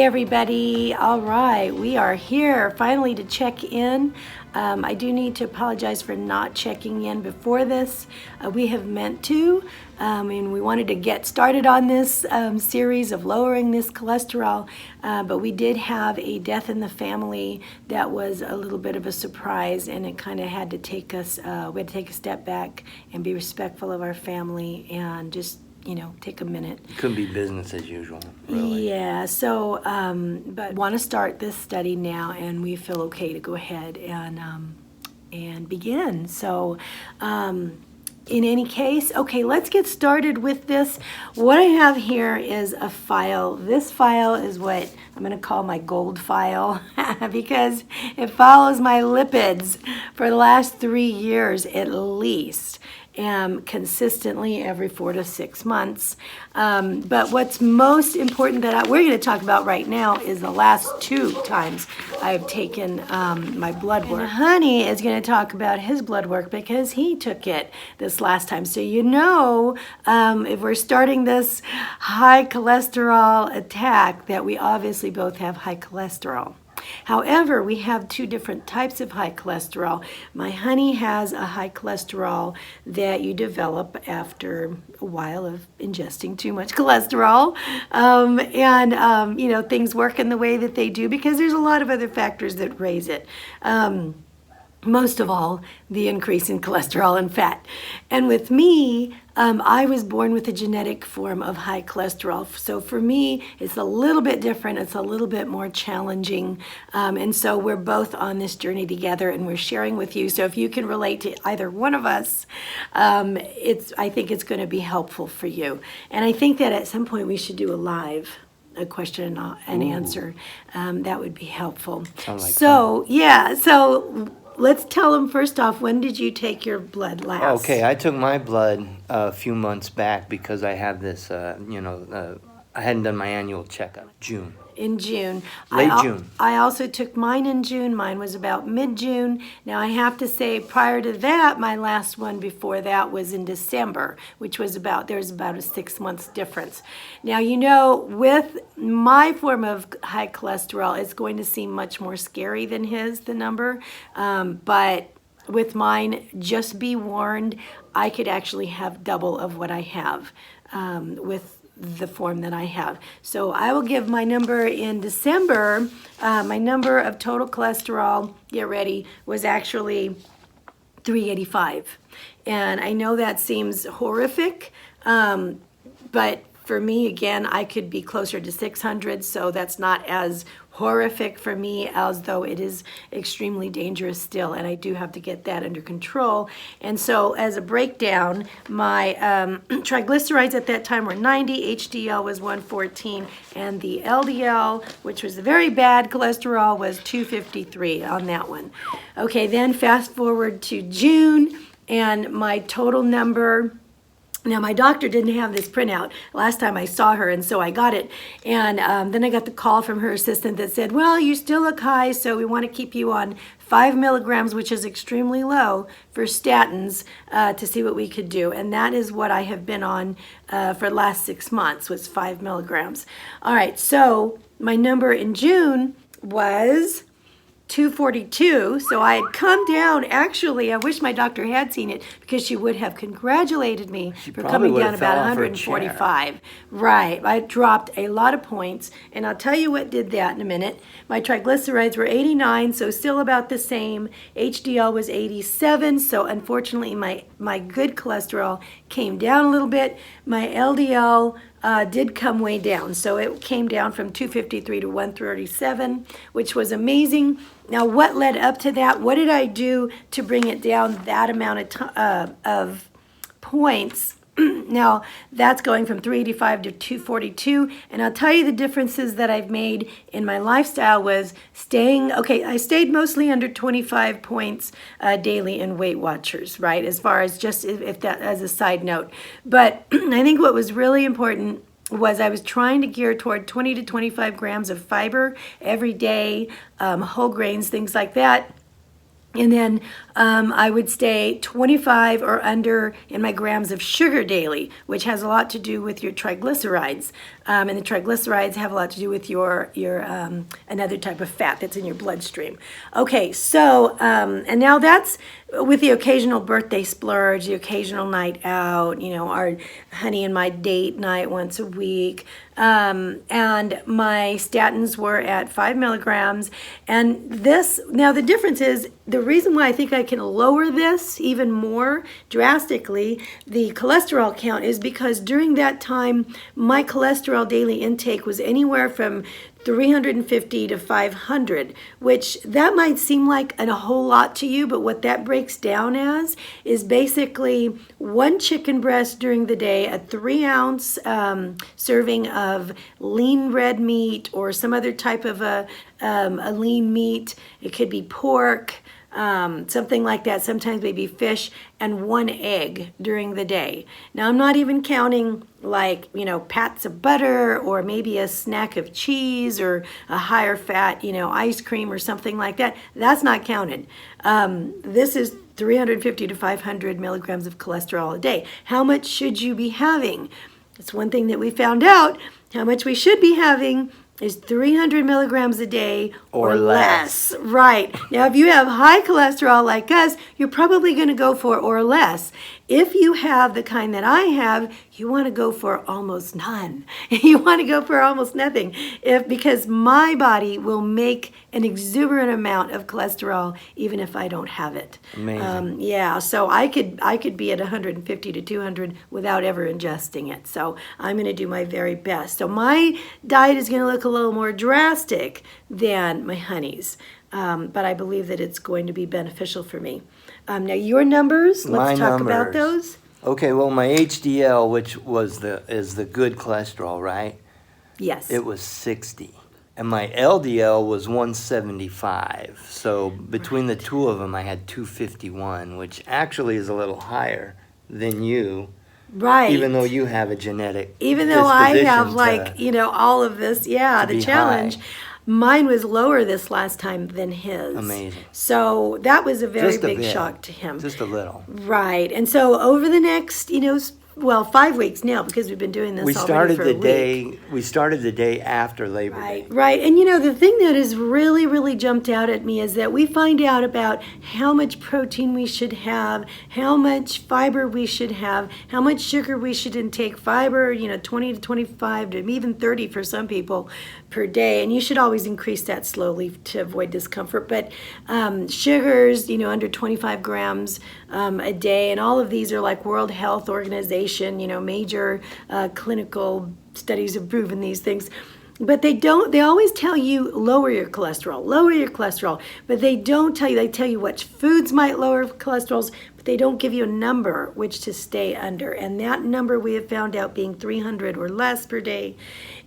everybody. All right, we are here finally to check in. I do need to apologize for not checking in before this. We have meant to, and we wanted to get started on this series of lowering this cholesterol, but we did have a death in the family that was a little bit of a surprise, and it kind of had to take us, we had to take a step back and be respectful of our family and just take a minute. Couldn't be business as usual, really. Yeah, so, but want to start this study now, and we feel okay to go ahead and begin. So, in any case, okay, let's get started with this. What I have here is a file. This file is what I'm going to call my gold file because it follows my lipids for the last 3 years at least. Consistently every 4 to 6 months. But what's most important that we're going to talk about right now is the last 2 times I've taken my blood work. And Hunny is going to talk about his blood work because he took it this last time. So if we're starting this high cholesterol attack, that we obviously both have high cholesterol. However, we have 2 different types of high cholesterol. My Hunny has a high cholesterol that you develop after a while of ingesting too much cholesterol. Things work in the way that they do because there's a lot of other factors that raise it. Most of all, the increase in cholesterol and fat. And with me, I was born with a genetic form of high cholesterol. So for me, it's a little bit different. It's a little bit more challenging. And so we're both on this journey together and we're sharing with you. So if you can relate to either one of us, I think it's going to be helpful for you. And I think that at some point we should do a question and answer. That would be helpful. So let's tell them first off, when did you take your blood last? Okay, I took my blood a few months back because I have this, I hadn't done my annual checkup. June. In June. Late June. I also took mine in June. Mine was about mid-June. Now I have to say prior to that, my last one before that was in December, which was there's about a 6 months difference. Now, with my form of high cholesterol, it's going to seem much more scary than the number. But with mine, just be warned, I could actually have double of what I have with the form that I have. So I will give my number in December. My number of total cholesterol, get ready, was actually 385. And I know that seems horrific, but for me, again, I could be closer to 600, so that's not as horrific for me as though it is extremely dangerous still, and I do have to get that under control. And so as a breakdown, my triglycerides at that time were 90, HDL was 114, and the LDL, which was very bad cholesterol, was 253 on that one. Okay, then fast forward to June, and my total number. Now, my doctor didn't have this printout last time I saw her, and so I got it. And then I got the call from her assistant that said, well, you still look high, so we want to keep you on 5 milligrams, which is extremely low, for statins to see what we could do. And that is what I have been on for the last 6 months, was 5 milligrams. All right, so my number in June was 242, so I had come down. Actually, I wish my doctor had seen it because she would have congratulated me for coming down about 145. Right, I dropped a lot of points, and I'll tell you what did that in a minute. My triglycerides were 89, so still about the same. HDL was 87, so unfortunately my good cholesterol came down a little bit. My LDL did come way down. So it came down from 253 to 137, which was amazing. Now, what led up to that? What did I do to bring it down that amount of points? Now, that's going from 385 to 242. And I'll tell you the differences that I've made in my lifestyle was I stayed mostly under 25 points daily in Weight Watchers, right? As far as just if that as a side note. But I think what was really important was I was trying to gear toward 20 to 25 grams of fiber every day, whole grains, things like that. And then I would stay 25 or under in my grams of sugar daily, which has a lot to do with your triglycerides. And the triglycerides have a lot to do with your another type of fat that's in your bloodstream. Okay, so, and now that's with the occasional birthday splurge, the occasional night out, you know, our Hunny and my date night once a week. And my statins were at 5 milligrams. And this, now the difference is, the reason why I think I can lower this even more drastically, the cholesterol count, is because during that time, my cholesterol daily intake was anywhere from 350 to 500, which that might seem like a whole lot to you, but what that breaks down as is basically 1 chicken breast during the day, a 3-ounce serving of lean red meat or some other type of a lean meat. It could be pork, something like that, sometimes maybe fish, and 1 egg during the day. Now, I'm not even counting like, you know, pats of butter or maybe a snack of cheese or a higher fat, you know, ice cream or something like that. That's not counted. This is 350 to 500 milligrams of cholesterol a day. How much should you be having? It's one thing that we found out. How much we should be having is 300 milligrams a day or less. Right. Now, if you have high cholesterol like us, you're probably going to go for or less. If you have the kind that I have, you want to go for almost none. You want to go for almost nothing, because my body will make an exuberant amount of cholesterol even if I don't have it. Amazing. Yeah, so I could be at 150 to 200 without ever ingesting it. So I'm going to do my very best. So my diet is going to look a little more drastic than my Hunny's, but I believe that it's going to be beneficial for me. Now your numbers, let's talk about those. Okay, well, my HDL, which is the good cholesterol, right? Yes. It was 60. And my LDL was 175. So between the two of them, I had 251, which actually is a little higher than you. Right. Even though you have a genetic Even though I have, disposition like, you know, all of this, yeah, the challenge. high. Mine was lower this last time than his. Amazing. So that was a very Just a big bit. shock to him. Just a little. Right. And so over the next, you know, well, 5 weeks now, because we've been doing this already for a week. We started the day after Labor Day. Right. And you know, the thing that has really, really jumped out at me is that we find out about how much protein we should have, how much fiber we should have, how much sugar we should intake. Fiber, you know, 20 to 25 to even 30 for some people per day. And you should always increase that slowly to avoid discomfort. But sugars, you know, under 25 grams a day. And all of these are like World Health Organization, you know, major clinical studies have proven these things. But they always tell you lower your cholesterol, but they don't tell you, they tell you which foods might lower cholesterol, but they don't give you a number which to stay under. And that number we have found out being 300 or less per day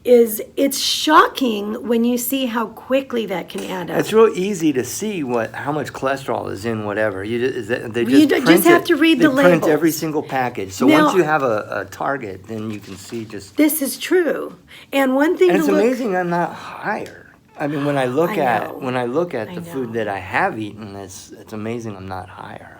it's shocking when you see how quickly that can add up. It's real easy to see how much cholesterol is in whatever. They just have to read the labels. They print every single package. So now, once you have a target, then you can see just. This is true. And one thing. And it's amazing I'm not higher. I mean, when I look at the know. food that I have eaten, it's amazing I'm not higher.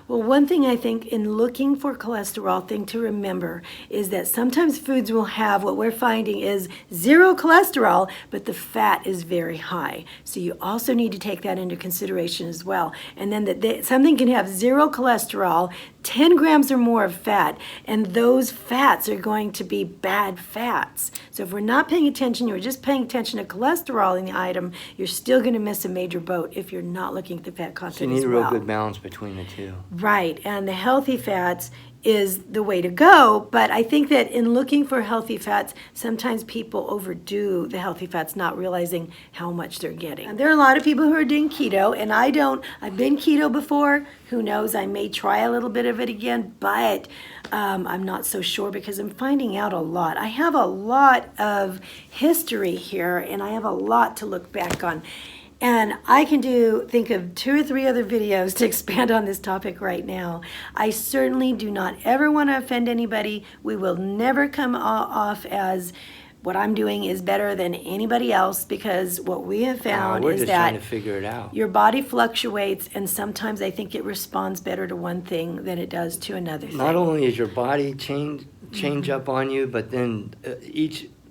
Well, one thing I think in looking for cholesterol, thing to remember is that sometimes foods will have what we're finding is 0 cholesterol, but the fat is very high. So you also need to take that into consideration as well. And then that something can have 0 cholesterol, 10 grams or more of fat, and those fats are going to be bad fats. So if we're not paying attention, you're just paying attention to cholesterol in the item, you're still going to miss a major boat if you're not looking at the fat content. So you need a real good balance between the two. Right, and the healthy fats is the way to go, but I think that in looking for healthy fats, sometimes people overdo the healthy fats, not realizing how much they're getting. And there are a lot of people who are doing keto, and I've been keto before. Who knows, I may try a little bit of it again, but I'm not so sure because I'm finding out a lot. I have a lot of history here, and I have a lot to look back on. And I can think of 2 or 3 other videos to expand on this topic right now. I certainly do not ever want to offend anybody. We will never come off as what I'm doing is better than anybody else, because what we have found We're is just that trying to figure it out. your body fluctuates, and sometimes I think it responds better to one thing than it does to another thing. Not only is your body change up on you, but then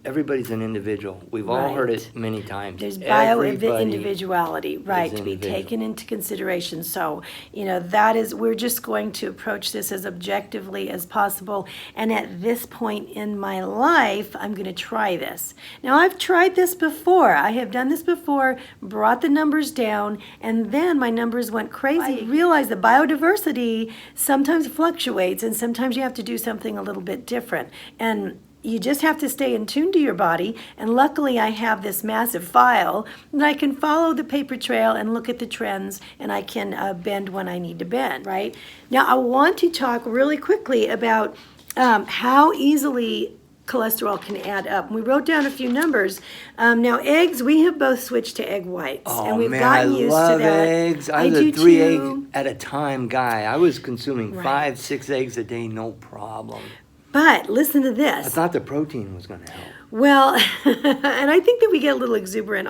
everybody's an individual. We've all heard Right. it many times. There's Everybody individuality, right, is to be individual. taken into consideration. So, we're just going to approach this as objectively as possible. And at this point in my life, I'm going to try this. Now, I've tried this before. I have done this before, brought the numbers down, and then my numbers went crazy. I realized that biodiversity sometimes fluctuates, and sometimes you have to do something a little bit different. And you just have to stay in tune to your body, and luckily I have this massive file that I can follow the paper trail and look at the trends, and I can bend when I need to bend, right? Now, I want to talk really quickly about how easily cholesterol can add up. We wrote down a few numbers. Now, eggs, we have both switched to egg whites, Oh and we've man, gotten I used love to that. eggs. I was do a 3 too. egg at a time guy. I was consuming Right. 5-6 eggs a day, no problem. But listen to I this. thought the protein was going to help. Well, and I think that we get a little exuberant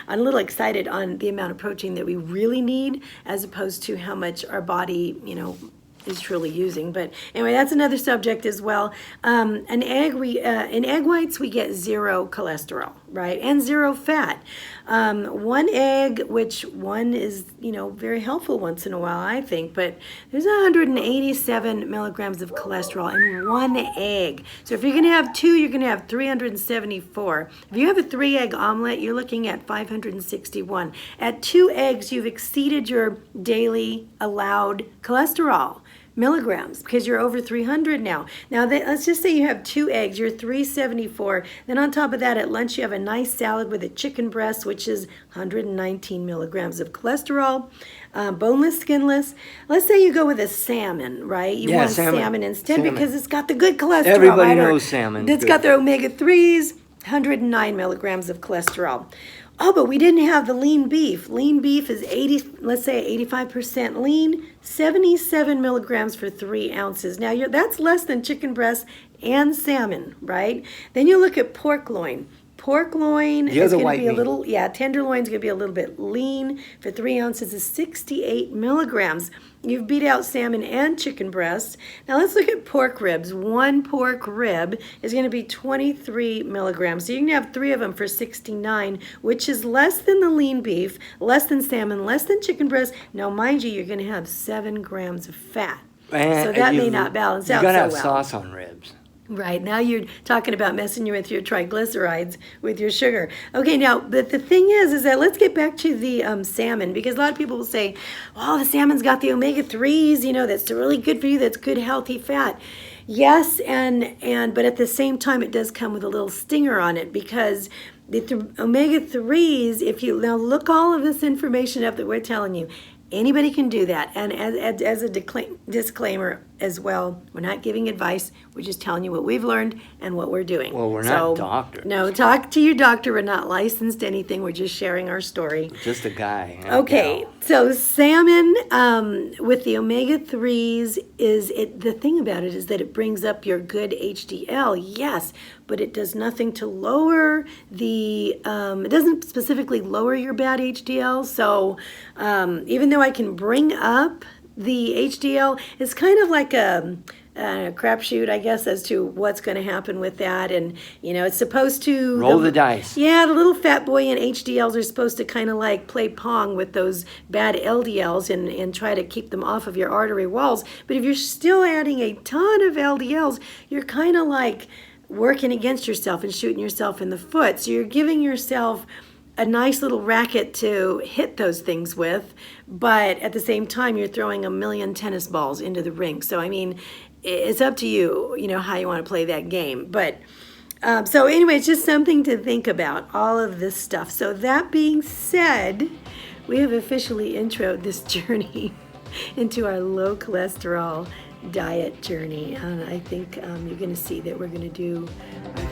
a little excited on the amount of protein that we really need, as opposed to how much our body, is truly using. But anyway, that's another subject as well. In egg whites we get 0 cholesterol, right, and 0 fat. One egg, which one is very helpful once in a while, I think, but there's 187 milligrams of cholesterol in one egg. So if you're going to have 2, you're going to have 374. If you have a 3-egg omelet, you're looking at 561. At 2 eggs, you've exceeded your daily allowed cholesterol milligrams, because you're over 300 now. Now, let's just say you have 2 eggs, you're 374. Then on top of that, at lunch, you have a nice salad with a chicken breast, which is 119 milligrams of cholesterol, boneless, skinless. Let's say you go with a salmon, right? You want salmon instead because it's got the good cholesterol. Everybody right? knows salmon. It's got their omega-3s, 109 milligrams of cholesterol. Oh, but we didn't have the lean beef. Lean beef is 85% lean, 77 milligrams for 3 ounces. Now, that's less than chicken breast and salmon, right? Then you look at pork loin. Pork loin is going to be a little, tenderloin is going to be a little bit lean. For 3 ounces is 68 milligrams. You've beat out salmon and chicken breast. Now let's look at pork ribs. 1 pork rib is going to be 23 milligrams. So you can have 3 of them for 69, which is less than the lean beef, less than salmon, less than chicken breast. Now, mind you, you're going to have 7 grams of fat. So that may not balance out so well. You got to have sauce on ribs. Right, now you're talking about messing with your triglycerides with your sugar. Okay, now, but the thing is that let's get back to the salmon, because a lot of people will say, well, the salmon's got the omega-3s, that's really good for you, that's good, healthy fat. Yes, but at the same time, it does come with a little stinger on it, because the omega-3s, if you now look all of this information up that we're telling you, anybody can do that. And as a disclaimer as well, we're not giving advice. We're just telling you what we've learned and what we're doing. Well, we're not doctors. No, talk to your doctor. We're not licensed anything. We're just sharing our story. Just a guy. Okay, so salmon with the omega-3s, the thing about it is that it brings up your good HDL, yes, but it does nothing to lower it doesn't specifically lower your bad HDL. So even though I can bring up the HDL, it's kind of like a crapshoot, I guess, as to what's going to happen with that. And, it's supposed to... Roll the dice. Yeah, the little fat boy and HDLs are supposed to kind of like play pong with those bad LDLs and try to keep them off of your artery walls. But if you're still adding a ton of LDLs, you're kind of like working against yourself and shooting yourself in the foot. So you're giving yourself a nice little racket to hit those things with, but at the same time, you're throwing a million tennis balls into the ring. So, I mean, it's up to you, how you want to play that game. But, so anyway, it's just something to think about, all of this stuff. So that being said, we have officially introed this journey into our low cholesterol diet journey. And I think you're going to see that we're going to do our